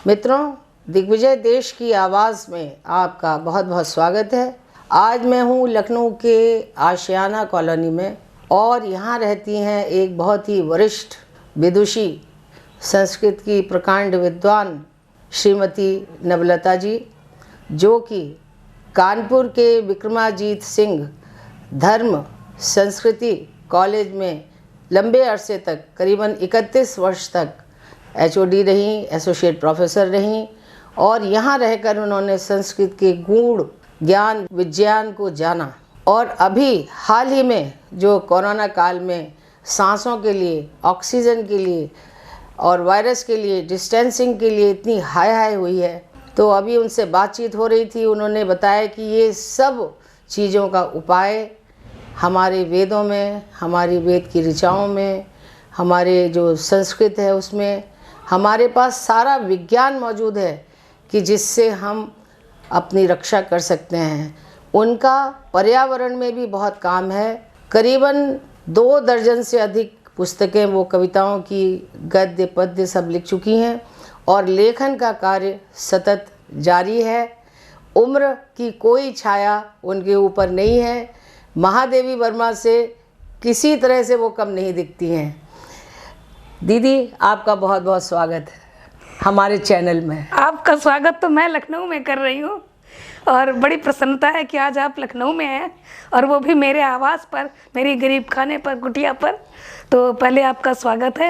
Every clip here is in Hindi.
मित्रों, दिग्विजय देश की आवाज़ में आपका बहुत बहुत स्वागत है। आज मैं हूँ लखनऊ के आशियाना कॉलोनी में और यहाँ रहती हैं एक बहुत ही वरिष्ठ विदुषी, संस्कृत की प्रकांड विद्वान श्रीमती नवलता जी, जो कि कानपुर के विक्रमाजीत सिंह धर्म संस्कृति कॉलेज में लंबे अरसे तक, करीबन 31 वर्ष तक HOD रहीं, एसोसिएट प्रोफेसर रहीं और यहाँ रहकर उन्होंने संस्कृत के गूढ़ ज्ञान विज्ञान को जाना। और अभी हाल ही में जो कोरोना काल में सांसों के लिए, ऑक्सीजन के लिए और वायरस के लिए, डिस्टेंसिंग के लिए इतनी हाय हाय हुई है, तो अभी उनसे बातचीत हो रही थी। उन्होंने बताया कि ये सब चीज़ों का उपाय हमारे वेदों में, हमारी वेद की ऋचाओं में, हमारे जो संस्कृत है उसमें हमारे पास सारा विज्ञान मौजूद है कि जिससे हम अपनी रक्षा कर सकते हैं। उनका पर्यावरण में भी बहुत काम है। करीबन 2 दर्जन से अधिक पुस्तकें वो कविताओं की गद्य पद्य सब लिख चुकी हैं और लेखन का कार्य सतत जारी है। उम्र की कोई छाया उनके ऊपर नहीं है। महादेवी वर्मा से किसी तरह से वो कम नहीं दिखती हैं। दीदी, आपका बहुत बहुत स्वागत है हमारे चैनल में। आपका स्वागत तो मैं लखनऊ में कर रही हूँ और बड़ी प्रसन्नता है कि आज आप लखनऊ में हैं और वो भी मेरे आवास पर, मेरी गरीब खाने पर, कुटिया पर। तो पहले आपका स्वागत है।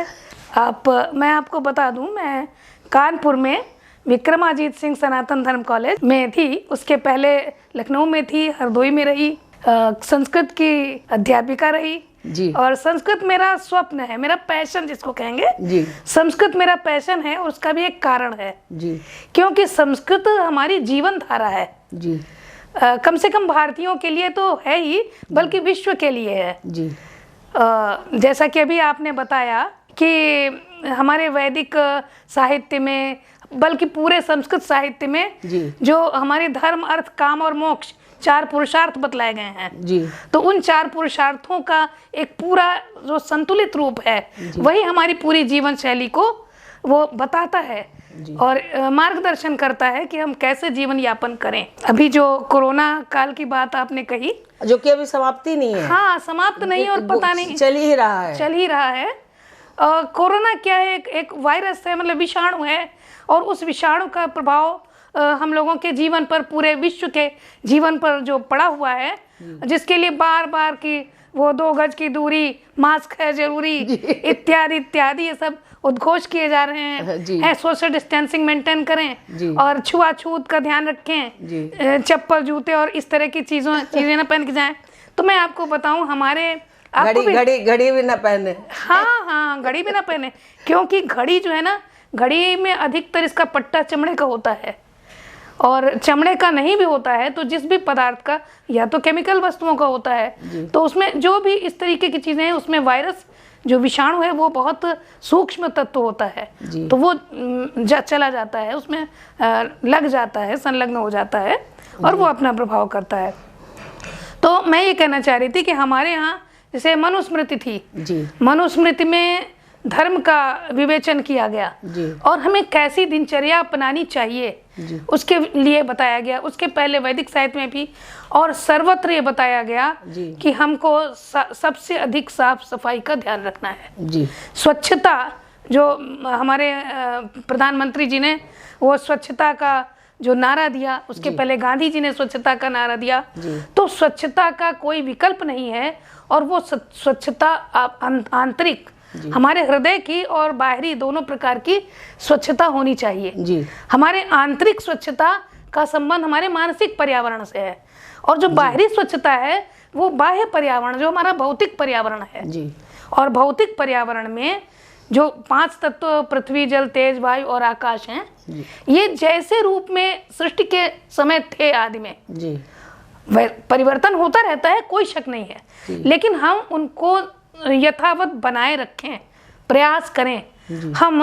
मैं आपको बता दूँ, मैं कानपुर में विक्रमाजीत सिंह सनातन धर्म कॉलेज में थी। उसके पहले लखनऊ में थी, हरदोई में रही, संस्कृत की अध्यापिका रही जी। और संस्कृत मेरा स्वप्न है, मेरा पैशन जिसको कहेंगे जी। संस्कृत मेरा पैशन है और उसका भी एक कारण है जी। क्योंकि संस्कृत हमारी जीवन धारा है जी। कम से कम भारतीयों के लिए तो है ही, बल्कि विश्व के लिए है जी। जैसा कि अभी आपने बताया कि हमारे वैदिक साहित्य में, बल्कि पूरे संस्कृत साहित्य में जी। जो हमारे धर्म, अर्थ, काम और मोक्ष 4 पुरुषार्थ बतलाए गए हैं जी। तो उन 4 पुरुषार्थों का एक पूरा जो संतुलित रूप है वही हमारी पूरी जीवन शैली को वो बताता है और मार्गदर्शन करता है कि हम कैसे जीवन यापन करें। अभी जो कोरोना काल की बात आपने कही, जो कि अभी समाप्ति नहीं है। हाँ, समाप्त नहीं और पता नहीं चल ही रहा है। चल ही रहा है। कोरोना क्या है? एक वायरस है, मतलब विषाणु है और उस विषाणु का प्रभाव हम लोगों के जीवन पर, पूरे विश्व के जीवन पर जो पड़ा हुआ है, जिसके लिए बार बार की वो 2 गज की दूरी, मास्क है जरूरी, इत्यादि इत्यादि ये सब उद्घोष किए जा रहे हैं। सोशल डिस्टेंसिंग मेंटेन करें और छुआछूत का ध्यान रखें, चप्पल, जूते और इस तरह की चीजें ना पहन के जाएं। तो मैं आपको बताऊं, हमारे घड़ी भी ना पहने। हाँ, घड़ी भी ना पहने, क्योंकि घड़ी जो है ना, घड़ी में अधिकतर इसका पट्टा चमड़े का होता है और चमड़े का नहीं भी होता है तो जिस भी पदार्थ का, या तो केमिकल वस्तुओं का होता है, तो उसमें जो भी इस तरीके की चीज़ें हैं उसमें वायरस, जो विषाणु है, वो बहुत सूक्ष्म तत्व होता है, तो वो चला जाता है, उसमें लग जाता है, संलग्न हो जाता है और वो अपना प्रभाव करता है। तो मैं ये कहना चाह रही थी कि हमारे यहाँ जैसे मनुस्मृति थी, मनुस्मृति में धर्म का विवेचन किया गया और हमें कैसी दिनचर्या अपनानी चाहिए उसके लिए बताया गया। उसके पहले वैदिक साहित्य में भी और सर्वत्र ये बताया गया कि हमको सबसे अधिक साफ सफाई का ध्यान रखना है। स्वच्छता, जो हमारे प्रधानमंत्री जी ने वो स्वच्छता का जो नारा दिया, उसके पहले गांधी जी ने स्वच्छता का नारा दिया, तो स्वच्छता का कोई विकल्प नहीं है और वो स्वच्छता आंतरिक, हमारे हृदय की और बाहरी दोनों प्रकार की स्वच्छता होनी चाहिए। हमारे आंतरिक स्वच्छता का संबंध हमारे मानसिक पर्यावरण से है और जो बाहरी स्वच्छता है वो बाह्य पर्यावरण, जो हमारा भौतिक पर्यावरण है। और भौतिक पर्यावरण में जो 5 तत्व पृथ्वी, जल, तेज, वायु और आकाश हैं, ये जैसे रूप में सृष्टि के समय थे आदि में, परिवर्तन होता रहता है, कोई शक नहीं है, लेकिन हम उनको यथावत बनाए रखें, प्रयास करें। हम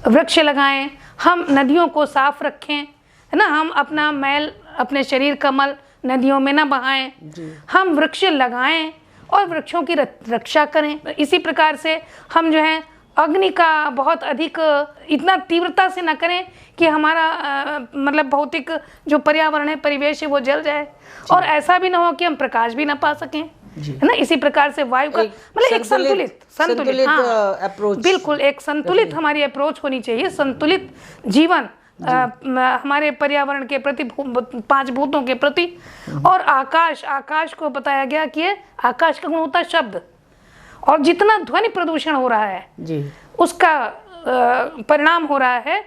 वृक्ष लगाएं, हम नदियों को साफ रखें, है ना, हम अपना मैल, अपने शरीर का मल नदियों में ना बहाएं, हम वृक्ष लगाएं और वृक्षों की रक्षा करें। इसी प्रकार से हम जो है अग्नि का बहुत अधिक इतना तीव्रता से न करें कि हमारा मतलब भौतिक जो पर्यावरण है, परिवेश है, वो जल जाए, और ऐसा भी ना हो कि हम प्रकाश भी ना पा सकें, है ना। इसी प्रकार से वायु का मतलब एक संतुलित अप्रोच, बिल्कुल एक संतुलित हमारी अप्रोच होनी चाहिए, संतुलित जीवन हमारे पर्यावरण के प्रति, 5 भूतों के प्रति। और आकाश को बताया गया कि आकाश का गुण होता है शब्द, और जितना ध्वनि प्रदूषण हो रहा है जी, उसका परिणाम हो रहा है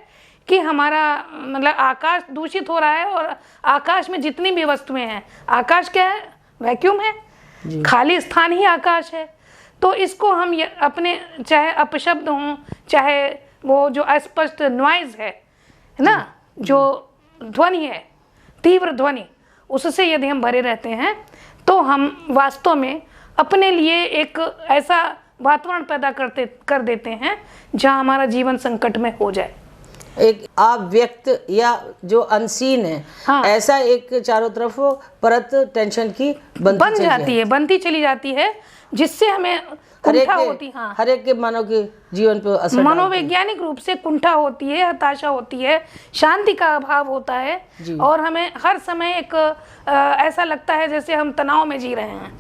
कि हमारा मतलब आकाश दूषित हो रहा है। और आकाश में जितनी भी वस्तुएं हैं, आकाश क्या है, वैक्यूम है, खाली स्थान ही आकाश है। तो इसको हम अपने, चाहे अपशब्द हों, चाहे वो जो अस्पष्ट नॉइज है ना, जो ध्वनि है, तीव्र ध्वनि, उससे यदि हम भरे रहते हैं तो हम वास्तव में अपने लिए एक ऐसा वातावरण पैदा कर देते हैं जहां हमारा जीवन संकट में हो जाए। एक अव्यक्त या जो अनसीन है, हाँ, ऐसा एक चारों तरफ परत टेंशन की बनती चली जाती है, जिससे हमें कुंठा होती, हाँ, हर एक के मानव के जीवन पे असर, मनोवैज्ञानिक रूप से कुंठा होती है, हताशा होती है, शांति का अभाव होता है, और हमें हर समय एक ऐसा लगता है जैसे हम तनाव में जी रहे हैं।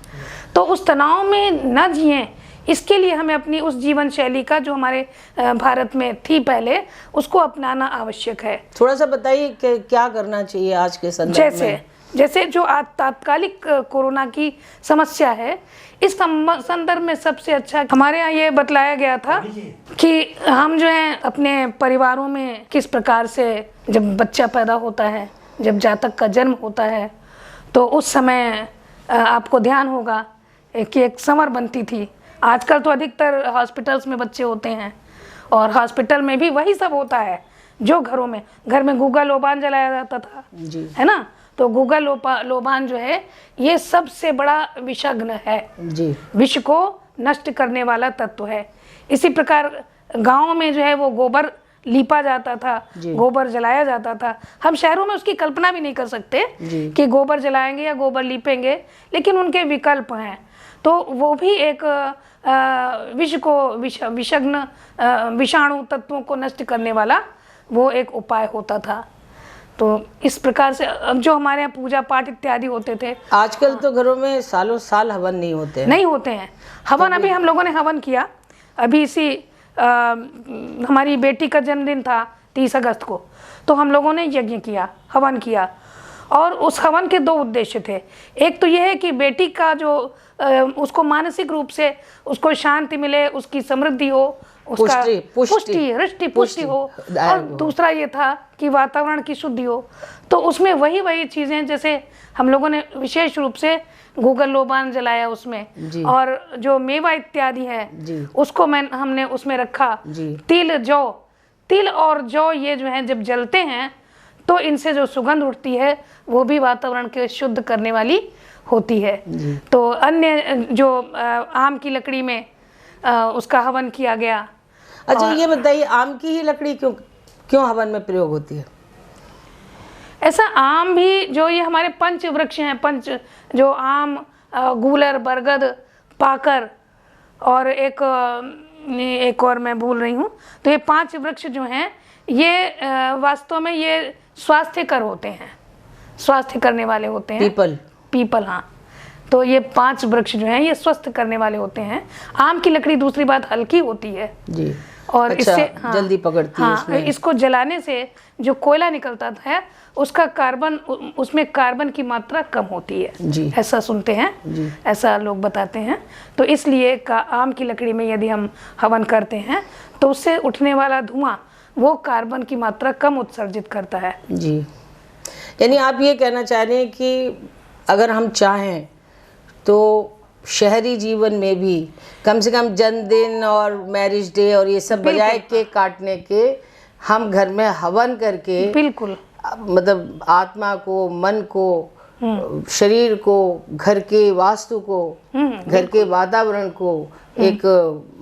तो उस तनाव में न जिएं, इसके लिए हमें अपनी उस जीवन शैली का जो हमारे भारत में थी पहले, उसको अपनाना आवश्यक है। थोड़ा सा बताइए कि क्या करना चाहिए आज के संदर्भ में। जैसे जो तात्कालिक कोरोना की समस्या है, इस संदर्भ में सबसे अच्छा हमारे यहाँ ये बतलाया गया था कि हम जो है अपने परिवारों में किस प्रकार से, जब बच्चा पैदा होता है, जब जातक का जन्म होता है, तो उस समय आपको ध्यान होगा कि एक संवर बनती थी। आजकल तो अधिकतर हॉस्पिटल्स में बच्चे होते हैं, और हॉस्पिटल में भी वही सब होता है जो घर में गूगा लोबान जलाया जाता था, है ना। तो गूगा लोबान जो है, ये सबसे बड़ा विषग्न है जी, विष को नष्ट करने वाला तत्व है। इसी प्रकार गाँव में जो है वो गोबर लीपा जाता था, गोबर जलाया जाता था। हम शहरों में उसकी कल्पना भी नहीं कर सकते कि गोबर जलाएंगे या गोबर लीपेंगे, लेकिन उनके विकल्प हैं। तो वो भी एक विषग्न विषाणु तत्वों को नष्ट करने वाला वो एक उपाय होता था। तो इस प्रकार से अब जो हमारे यहाँ पूजा पाठ इत्यादि होते थे, आजकल तो घरों में सालों साल हवन नहीं होते हैं। हवन अभी हम लोगों ने हवन किया, अभी इसी हमारी बेटी का जन्मदिन था 30 अगस्त को, तो हम लोगों ने यज्ञ किया, हवन किया। और उस हवन के 2 उद्देश्य थे। एक तो यह है कि बेटी का जो उसको मानसिक रूप से उसको शांति मिले, उसकी समृद्धि हो, उसका पुष्टि हो, और दूसरा ये था कि वातावरण की शुद्धि हो। तो उसमें वही चीजें, जैसे हम लोगों ने विशेष रूप से गूगल लोबान जलाया उसमें, और जो मेवा इत्यादि है उसको हमने उसमें रखा। तिल और जौ ये जो है जब जलते हैं तो इनसे जो सुगंध उठती है वो भी वातावरण के शुद्ध करने वाली होती है। तो अन्य जो आम की लकड़ी में उसका हवन किया गया। अच्छा, ये बताइए, आम की ही लकड़ी क्यों हवन में प्रयोग होती है? ऐसा आम भी जो ये हमारे पंच वृक्ष हैं, जो आम, गूलर, बरगद, पाकर और एक और मैं भूल रही हूँ। तो ये 5 वृक्ष जो हैं ये वास्तव में ये स्वास्थ्यकर होते हैं, स्वास्थ्य करने वाले होते हैं। पीपल, हाँ। तो ये 5 वृक्ष जो हैं ये स्वस्थ करने वाले होते हैं। आम की लकड़ी दूसरी बात हल्की होती है जी, और अच्छा, इससे जल्दी पकड़ती है। इसको जलाने से जो कोयला निकलता है उसका उसमें कार्बन की मात्रा कम होती है जी, ऐसा सुनते हैं जी, ऐसा लोग बताते हैं। तो इसलिए आम की लकड़ी में यदि हम हवन करते हैं तो उससे उठने वाला धुआं वो कार्बन की मात्रा कम उत्सर्जित करता है जी। यानी आप ये कहना चाह रहे हैं कि अगर हम चाहें तो शहरी जीवन में भी कम से कम जन्मदिन और मैरिज डे और ये सब बजाय केक काटने के, हम घर में हवन करके बिल्कुल मतलब आत्मा को, मन को, शरीर को, घर के वास्तु को, घर के वातावरण को एक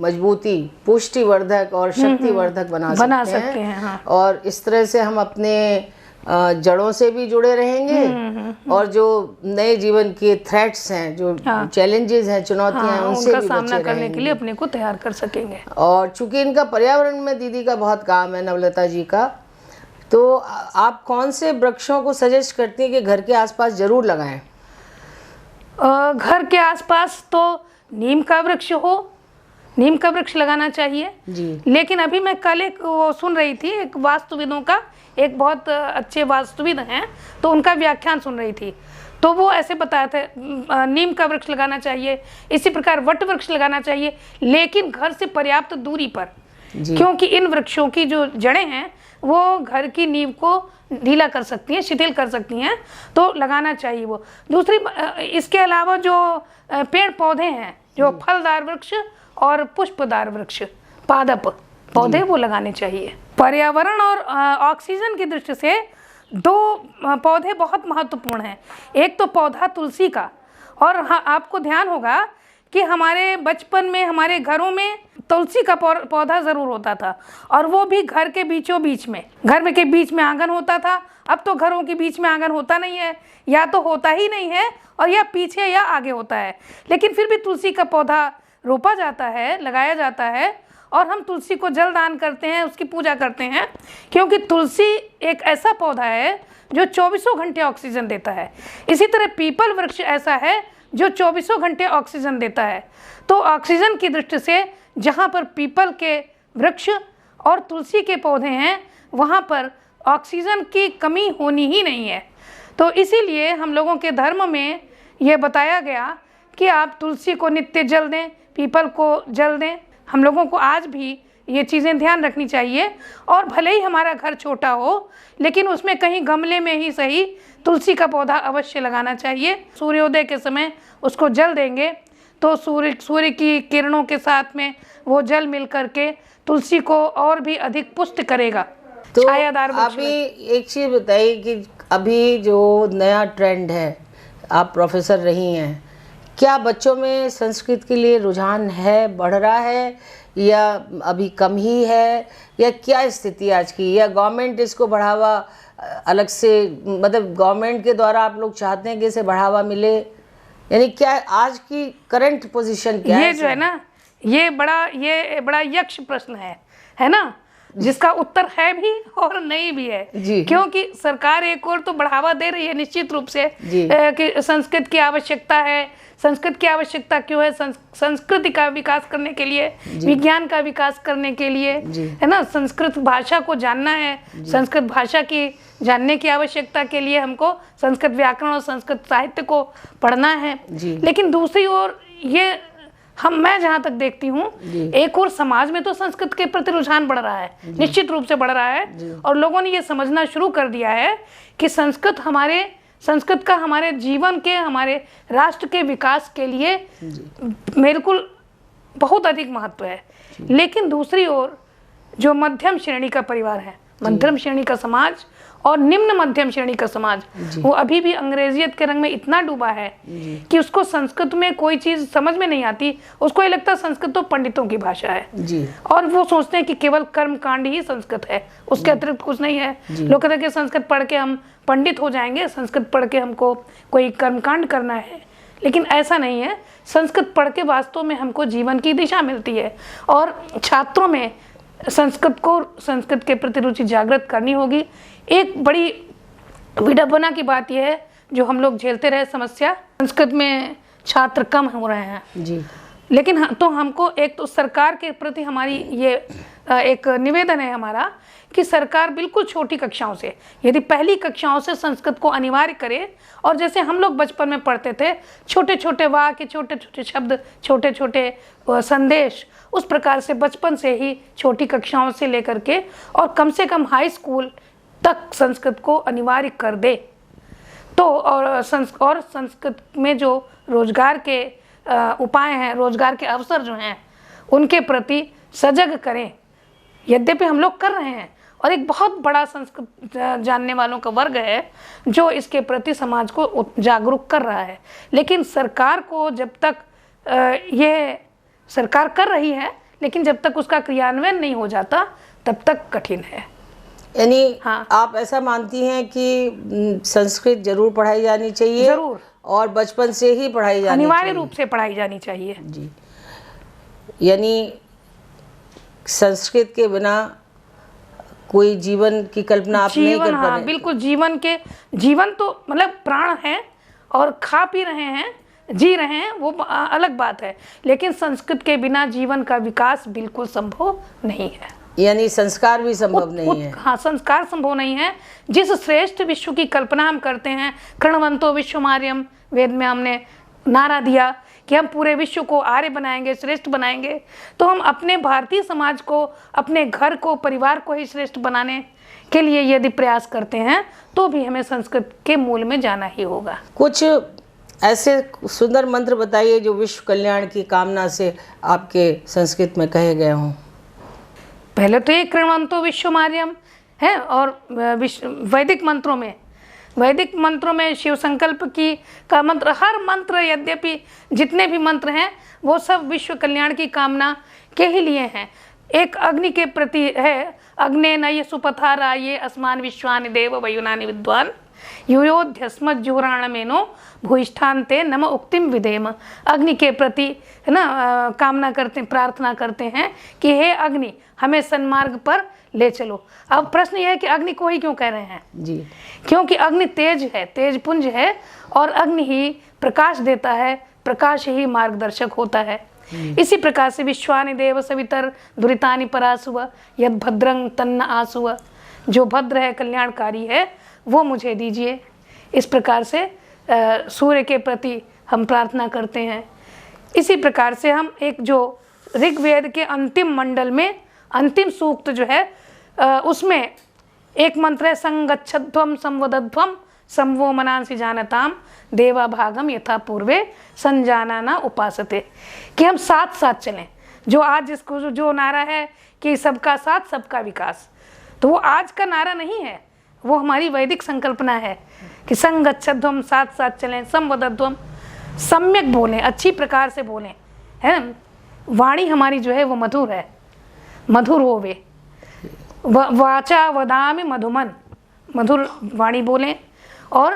मजबूती, पुष्टिवर्धक और शक्तिवर्धक बना सकते हैं। हाँ। और इस तरह से हम अपने जड़ों से भी जुड़े रहेंगे और जो नए जीवन के थ्रेट्स हैं, जो चैलेंजेस हैं, चुनौतियां हैं, उनसे उनका भी सामना बचे करने रहेंगे। के लिए अपने को तैयार कर सकेंगे। और चूंकि इनका पर्यावरण में दीदी का बहुत काम है, नवलता जी का, तो आप कौन से वृक्षों को सजेस्ट करती हैं कि घर के आसपास जरूर लगाएं? घर के आसपास तो नीम का वृक्ष हो, नीम का वृक्ष लगाना चाहिए जी। लेकिन अभी मैं कल एक वो सुन रही थी, एक वास्तुविदों का, एक बहुत अच्छे वास्तुविद हैं, तो उनका व्याख्यान सुन रही थी, तो वो ऐसे बताए थे नीम का वृक्ष लगाना चाहिए, इसी प्रकार वट वृक्ष लगाना चाहिए, लेकिन घर से पर्याप्त दूरी पर, क्योंकि इन वृक्षों की जो जड़ें हैं वो घर की नींव को ढीला कर सकती हैं, शिथिल कर सकती हैं, तो लगाना चाहिए वो। दूसरी इसके अलावा जो पेड़ पौधे हैं, जो फलदार वृक्ष और पुष्पदार वृक्ष, पादप पौधे, वो लगाने चाहिए। पर्यावरण और ऑक्सीजन की दृष्टि से दो पौधे बहुत महत्वपूर्ण हैं। एक तो पौधा तुलसी का, और हाँ, आपको ध्यान होगा कि हमारे बचपन में हमारे घरों में तुलसी का पौधा ज़रूर होता था, और वो भी घर के बीचों बीच में, घर में के बीच में आंगन होता था। अब तो घरों के बीच में आंगन होता नहीं है, या तो होता ही नहीं है, और या पीछे या आगे होता है, लेकिन फिर भी तुलसी का पौधा रोपा जाता है, लगाया जाता है, और हम तुलसी को जल दान करते हैं, उसकी पूजा करते हैं, क्योंकि तुलसी एक ऐसा पौधा है जो 24 घंटे ऑक्सीजन देता है। इसी तरह पीपल वृक्ष ऐसा है जो 24 घंटे ऑक्सीजन देता है। तो ऑक्सीजन की दृष्टि से जहाँ पर पीपल के वृक्ष और तुलसी के पौधे हैं, वहाँ पर ऑक्सीजन की कमी होनी ही नहीं है। तो इसीलिए हम लोगों के धर्म में ये बताया गया कि आप तुलसी को नित्य जल दें, पीपल को जल दें। हम लोगों को आज भी ये चीज़ें ध्यान रखनी चाहिए, और भले ही हमारा घर छोटा हो, लेकिन उसमें कहीं गमले में ही सही तुलसी का पौधा अवश्य लगाना चाहिए। सूर्योदय के समय उसको जल देंगे तो सूर्य की किरणों के साथ में वो जल मिल करके तुलसी को और भी अधिक पुष्ट करेगा। तो छायादार अभी एक चीज़ बताइए कि अभी जो नया ट्रेंड है, आप प्रोफेसर रही हैं, क्या बच्चों में संस्कृत के लिए रुझान है, बढ़ रहा है, या अभी कम ही है, या क्या स्थिति आज की, या गवर्नमेंट इसको बढ़ावा अलग से, मतलब गवर्नमेंट के द्वारा आप लोग चाहते हैं कि इसे बढ़ावा मिले, यानी क्या आज की करंट पोजीशन क्या है? ये जो है ना, ये बड़ा यक्ष प्रश्न है ना, जिसका उत्तर है भी और नहीं भी है। क्योंकि सरकार एक और तो बढ़ावा दे रही है निश्चित रूप से कि संस्कृत की आवश्यकता है। संस्कृत की आवश्यकता क्यों है? संस्कृति का विकास करने के लिए, विज्ञान का विकास करने के लिए, है ना, संस्कृत भाषा को जानना है, संस्कृत भाषा की जानने की आवश्यकता के लिए हमको संस्कृत व्याकरण और संस्कृत साहित्य को पढ़ना है। लेकिन दूसरी ओर ये मैं जहाँ तक देखती हूँ, एक और समाज में तो संस्कृत के प्रति रुझान बढ़ रहा है, निश्चित रूप से बढ़ रहा है, और लोगों ने ये समझना शुरू कर दिया है कि संस्कृत का हमारे जीवन के, हमारे राष्ट्र के विकास के लिए बिल्कुल बहुत अधिक महत्व है। लेकिन दूसरी ओर जो मध्यम श्रेणी का परिवार है, मध्यम श्रेणी का समाज और निम्न मध्यम श्रेणी का समाज, वो अभी भी अंग्रेजियत के रंग में इतना डूबा है कि उसको संस्कृत में कोई चीज समझ में नहीं आती। उसको ये लगता है संस्कृत तो पंडितों की भाषा है, और वो सोचते हैं कि केवल कर्म कांड ही संस्कृत है, उसके अतिरिक्त कुछ नहीं है। लोग कहते हैं कि संस्कृत पढ़ के हम पंडित हो जाएंगे, संस्कृत पढ़ के हमको कोई कर्मकांड करना है, लेकिन ऐसा नहीं है। संस्कृत पढ़ के वास्तव में हमको जीवन की दिशा मिलती है, और छात्रों में संस्कृत के प्रति रुचि जागृत करनी होगी। एक बड़ी विडंबना की बात यह है, जो हम लोग झेलते रहे समस्या, संस्कृत में छात्र कम हो रहे हैं लेकिन तो हमको एक तो सरकार के प्रति हमारी ये एक निवेदन है हमारा कि सरकार बिल्कुल छोटी कक्षाओं से, यदि पहली कक्षाओं से संस्कृत को अनिवार्य करे, और जैसे हम लोग बचपन में पढ़ते थे, छोटे छोटे वाक्य, छोटे छोटे शब्द, छोटे छोटे संदेश, उस प्रकार से बचपन से ही छोटी कक्षाओं से लेकर के और कम से कम हाई स्कूल तक संस्कृत को अनिवार्य कर दे, तो और संस्कृत में जो रोजगार के उपाय हैं, रोजगार के अवसर जो हैं, उनके प्रति सजग करें। यद्यपि हम लोग कर रहे हैं, और एक बहुत बड़ा संस्कृत जानने वालों का वर्ग है जो इसके प्रति समाज को जागरूक कर रहा है, लेकिन सरकार को जब तक ये सरकार कर रही है, लेकिन जब तक उसका क्रियान्वयन नहीं हो जाता तब तक कठिन है। यानी हाँ। आप ऐसा मानती हैं कि संस्कृत जरूर पढ़ाई जानी चाहिए? जरूर, और बचपन से ही पढ़ाई जानी अनिवार्य चाहिए? रूप से पढ़ाई जानी चाहिए जी। यानी संस्कृत के बिना कोई जीवन की कल्पना आप नहीं कर पा हाँ रहे? बिल्कुल, जीवन तो मतलब प्राण है और खा पी रहे हैं, जी रहे हैं, वो अलग बात है, लेकिन संस्कृत के बिना जीवन का विकास बिल्कुल संभव नहीं है। यानी संस्कार भी संभव नहीं है? हाँ, संस्कार संभव नहीं है। जिस श्रेष्ठ विश्व की कल्पना हम करते हैं, कृणवंतो विश्वमार्यम, वेद में हमने नारा दिया कि हम पूरे विश्व को आर्य बनाएंगे, श्रेष्ठ बनाएंगे, तो हम अपने भारतीय समाज को, अपने घर को, परिवार को ही श्रेष्ठ बनाने के लिए यदि प्रयास करते हैं तो भी हमें संस्कृत के मूल में जाना ही होगा। कुछ ऐसे सुंदर मंत्र बताइए जो विश्व कल्याण की कामना से आपके संस्कृत में कहे गए हों। पहले तो ये कृण्वन्तो विश्वमार्यम है, और वैदिक मंत्रों में शिव संकल्प की का मंत्र, हर मंत्र, यद्यपि जितने भी मंत्र हैं वो सब विश्व कल्याण की कामना के ही लिए हैं। एक अग्नि के प्रति है, अग्ने नय सुपथारा ये अस्मान विश्वानि देव वयुनानि विद्वान युयोध्यस्मज्जुहराणमेनो भूयिष्ठान्ते नम उक्तिम विधेम। अग्नि के प्रति है ना कामना करते, प्रार्थना करते हैं कि हे अग्नि, हमें सन्मार्ग पर ले चलो। अब प्रश्न यह है कि अग्नि को ही क्यों कह रहे हैं जी? क्योंकि अग्नि तेज है, तेज पुंज है, और अग्नि ही प्रकाश देता है, प्रकाश ही मार्गदर्शक होता है। इसी प्रकार से विश्वानि देव सवितर दुरितानि परासुव यद भद्रं तन्न आसुव, जो भद्र है, कल्याणकारी है, वो मुझे दीजिए। इस प्रकार से सूर्य के प्रति हम प्रार्थना करते हैं। इसी प्रकार से हम एक जो ऋग्वेद के अंतिम मंडल में अंतिम सूक्त जो है उसमें एक मंत्र है, संगच्छध्वम संवदध्वम संवो मनांसि जानताम देवा भागम यथा पूर्वे संजानाना उपासते, कि हम साथ साथ चलें। जो आज जिसको जो नारा है कि सबका साथ सबका विकास, तो वो आज का नारा नहीं है, वो हमारी वैदिक संकल्पना है कि संगच्छध्वम, साथ साथ चलें, संवदध्वम, सम्यक बोलें, अच्छी प्रकार से बोलें, है ना। वाणी हमारी जो है वो मधुर है, मधुर होवे, वाचा वदामि मधुमन, मधुर वाणी बोलें, और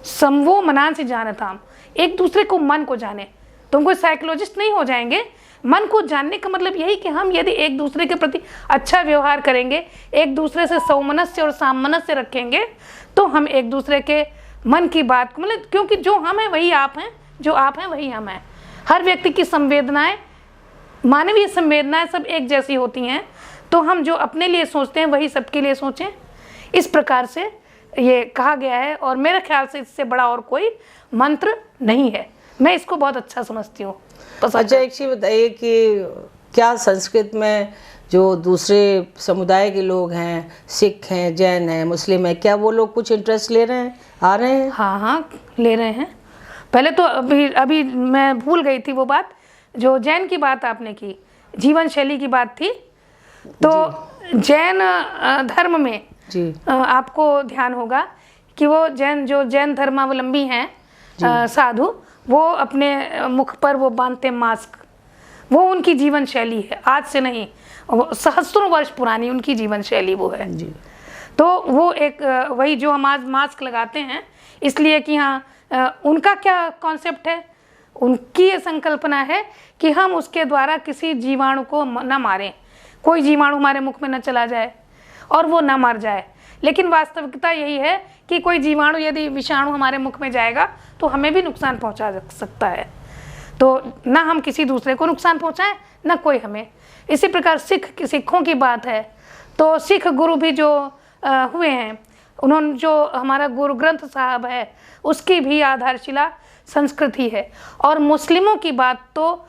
समवो मनान से जानताम, एक दूसरे को, मन को जाने। तुम कोई साइकोलॉजिस्ट नहीं हो जाएंगे। मन को जानने का मतलब यही कि हम यदि एक दूसरे के प्रति अच्छा व्यवहार करेंगे, एक दूसरे से सौमनस्य और सामंजस्य रखेंगे, तो हम एक दूसरे के मन की बात को, मतलब क्योंकि जो हम हैं वही आप हैं, जो आप हैं वही हम हैं। हर व्यक्ति की संवेदनाएं, मानवीय संवेदनाएं सब एक जैसी होती हैं, तो हम जो अपने लिए सोचते हैं वही सबके लिए सोचें। इस प्रकार से ये कहा गया है, और मेरे ख्याल से इससे बड़ा और कोई मंत्र नहीं है। मैं इसको बहुत अच्छा समझती हूँ। अच्छा, एक चीज़ बताइए कि क्या संस्कृत में जो दूसरे समुदाय के लोग हैं, सिख हैं, जैन हैं, मुस्लिम हैं, क्या वो लोग कुछ इंटरेस्ट ले रहे हैं, आ रहे हैं? हाँ हाँ, ले रहे हैं। पहले तो अभी मैं भूल गई थी वो बात, जो जैन की बात आपने की, जीवन शैली की बात थी। तो जैन धर्म में जी आपको ध्यान होगा कि वो जैन धर्मावलंबी हैं साधु, वो अपने मुख पर वो बांधते मास्क, वो उनकी जीवन शैली है, आज से नहीं, सहस्त्रों वर्ष पुरानी उनकी जीवन शैली वो है जी। तो वो एक वही जो हम आज मास्क लगाते हैं इसलिए कि हाँ, उनका क्या कॉन्सेप्ट है, उनकी ये संकल्पना है कि हम उसके द्वारा किसी जीवाणु को न मारें, कोई जीवाणु हमारे मुख में न चला जाए और वो न मर जाए। लेकिन वास्तविकता यही है कि कोई जीवाणु यदि विषाणु हमारे मुख में जाएगा तो हमें भी नुकसान पहुंचा सकता है। तो ना हम किसी दूसरे को नुकसान पहुंचाएं, ना कोई हमें। इसी प्रकार सिखों की बात है तो सिख गुरु भी जो हुए हैं, उन्होंने जो हमारा गुरु ग्रंथ साहब है उसकी भी आधारशिला संस्कृत ही है। और मुस्लिमों की बात तो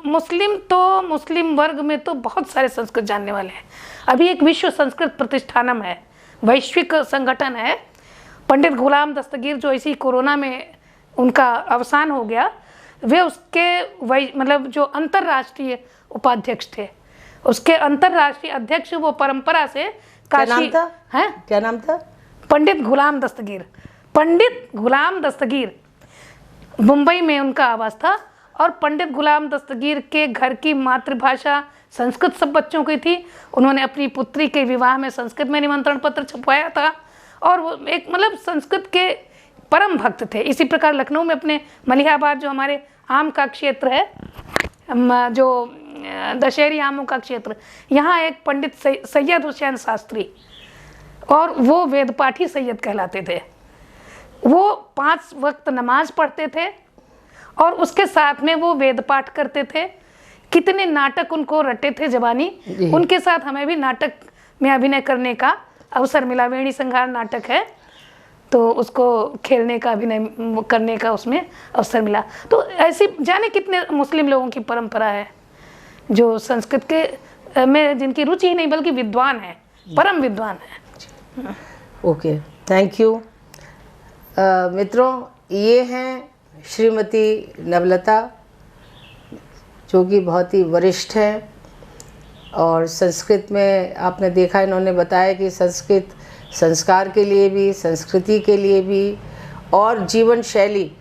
मुस्लिम वर्ग में तो बहुत सारे संस्कृत जानने वाले हैं। अभी एक विश्व संस्कृत प्रतिष्ठानम है, वैश्विक संगठन है। पंडित गुलाम दस्तगीर जो इसी कोरोना में उनका अवसान हो गया, वे उसके मतलब जो अंतर्राष्ट्रीय उपाध्यक्ष थे, उसके अंतर्राष्ट्रीय अध्यक्ष वो परंपरा से काशी है। क्या नाम था? पंडित गुलाम दस्तगीर। पंडित गुलाम दस्तगीर, मुंबई में उनका आवास था। और पंडित गुलाम दस्तगीर के घर की मातृभाषा संस्कृत सब बच्चों की थी। उन्होंने अपनी पुत्री के विवाह में संस्कृत में निमंत्रण पत्र छपवाया था और वो एक मतलब संस्कृत के परम भक्त थे। इसी प्रकार लखनऊ में अपने मलिहाबाद जो हमारे आम का क्षेत्र है, जो दशहरी आमों का क्षेत्र, यहाँ एक पंडित सैयद हुसैन शास्त्री, और वो वेदपाठी सैयद कहलाते थे। वो 5 वक्त नमाज पढ़ते थे और उसके साथ में वो वेद पाठ करते थे। कितने नाटक उनको रटे थे जबानी। उनके साथ हमें भी नाटक में अभिनय करने का अवसर मिला। वेणी संहार नाटक है, तो उसको खेलने का, अभिनय करने का उसमें अवसर मिला। तो ऐसी जाने कितने मुस्लिम लोगों की परंपरा है जो संस्कृत के में जिनकी रुचि ही नहीं बल्कि विद्वान है, परम विद्वान है। Okay, thank you. मित्रों, ये हैं श्रीमती नवलता, जो कि बहुत ही वरिष्ठ है और संस्कृत में आपने देखा, इन्होंने बताया कि संस्कृत संस्कार के लिए भी, संस्कृति के लिए भी और जीवन शैली,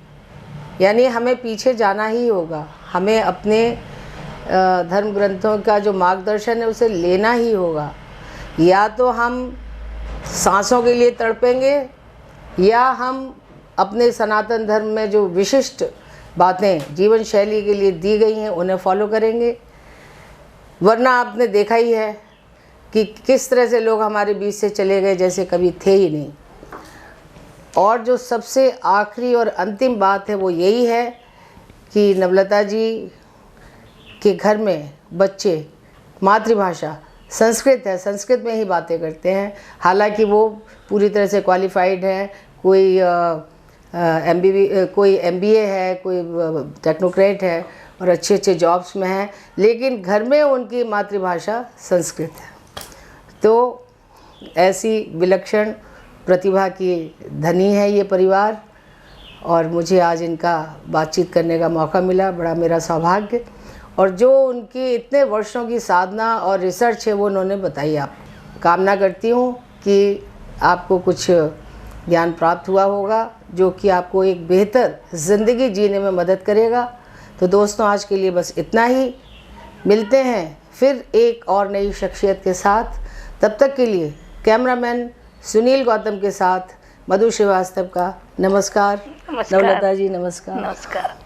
यानी हमें पीछे जाना ही होगा। हमें अपने धर्म ग्रंथों का जो मार्गदर्शन है उसे लेना ही होगा। या तो हम सांसों के लिए तड़पेंगे या हम अपने सनातन धर्म में जो विशिष्ट बातें जीवन शैली के लिए दी गई हैं उन्हें फॉलो करेंगे, वरना आपने देखा ही है कि किस तरह से लोग हमारे बीच से चले गए जैसे कभी थे ही नहीं। और जो सबसे आखिरी और अंतिम बात है वो यही है कि नवलता जी के घर में बच्चे मातृभाषा संस्कृत है, संस्कृत में ही बातें करते हैं। हालांकि वो पूरी तरह से क्वालिफाइड हैं, कोई कोई MBA है, कोई टेक्नोक्रेट है और अच्छे अच्छे जॉब्स में हैं, लेकिन घर में उनकी मातृभाषा संस्कृत है। तो ऐसी विलक्षण प्रतिभा की धनी है ये परिवार, और मुझे आज इनका बातचीत करने का मौका मिला, बड़ा मेरा सौभाग्य। और जो उनकी इतने वर्षों की साधना और रिसर्च है वो उन्होंने बताई। आप कामना करती हूँ कि आपको कुछ ज्ञान प्राप्त हुआ होगा जो कि आपको एक बेहतर ज़िंदगी जीने में मदद करेगा। तो दोस्तों, आज के लिए बस इतना ही। मिलते हैं फिर एक और नई शख्सियत के साथ। तब तक के लिए कैमरामैन सुनील गौतम के साथ मधु श्रीवास्तव का नमस्कार। नमस्कार। नवलता जी नमस्कार। नमस्कार।